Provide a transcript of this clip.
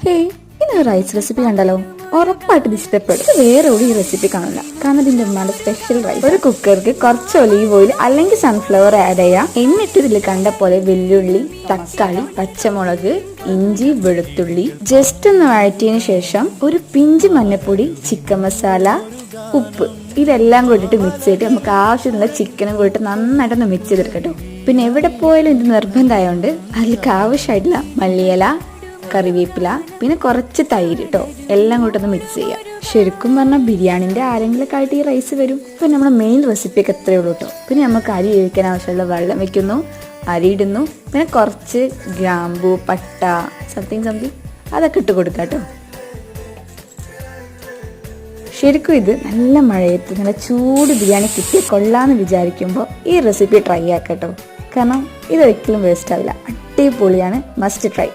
Hey, ഇന്ന് rice recipe കണ്ടല്ലോ. ഉറപ്പായിട്ട് ഇത് ഇഷ്ടപ്പെടും. ഇത് വേറെ ഒരു റെസിപ്പി കാണില്ല, കാരണം ഇതിന്റെ ഉമ്മയുടെ സ്പെഷ്യൽ റൈസ്. ഒരു കുക്കർക്ക് കുറച്ച് ഒലീവ് ഓയിൽ അല്ലെങ്കിൽ സൺഫ്ലവർ ആഡ് ചെയ്യാം. എന്നിട്ട് ഇതിൽ കണ്ട പോലെ വെല്ലുള്ളി, തക്കാളി, പച്ചമുളക്, ഇഞ്ചി, വെളുത്തുള്ളി ജസ്റ്റ് ഒന്ന് വഴറ്റിയതിനു ശേഷം ഒരു പിഞ്ച് മഞ്ഞപ്പൊടി, ചിക്കൻ മസാല, ഉപ്പ് ഇതെല്ലാം കൂട്ടിട്ട് മിക്സ് ചെയ്തിട്ട് നമുക്ക് ആവശ്യമുള്ള ചിക്കനും കൂട്ടിട്ട് നന്നായിട്ടൊന്ന് മിക്സ് ചെയ്തെടുക്കട്ടോ. പിന്നെ എവിടെ പോയാലും ഇത് നിർബന്ധമായതുകൊണ്ട് അതിലേക്ക് ആവശ്യമായിട്ടുള്ള മല്ലിയില, കറിവേപ്പില, പിന്നെ കുറച്ച് തൈര് കേട്ടോ, എല്ലാം കൂട്ടൊന്ന് മിക്സ് ചെയ്യാം. ശരിക്കും പറഞ്ഞാൽ ബിരിയാണിന്റെ ആരെങ്കിലൊക്കെ ആയിട്ട് ഈ റൈസ് വരും. പിന്നെ നമ്മുടെ മെയിൻ റെസിപ്പിയൊക്കെ എത്രയേ ഉള്ളൂ കേട്ടോ. പിന്നെ നമുക്ക് അരി വേവിക്കാൻ ആവശ്യമുള്ള വെള്ളം വെക്കുന്നു, അരി ഇടുന്നു, പിന്നെ കുറച്ച് ഗ്രാമ്പു, പട്ട, സംതിങ് അതൊക്കെ ഇട്ട് കൊടുക്കാം കേട്ടോ. ശരിക്കും ഇത് നല്ല മഴയത്ത് നല്ല ചൂട് ബിരിയാണി കിട്ടിയ കൊള്ളാന്ന് വിചാരിക്കുമ്പോൾ ഈ റെസിപ്പി ട്രൈ ആക്കാം കേട്ടോ. കാരണം ഇതൊരിക്കലും വേസ്റ്റ് ആവില്ല, അടിപൊളിയാണ്, മസ്റ്റ് ട്രൈ.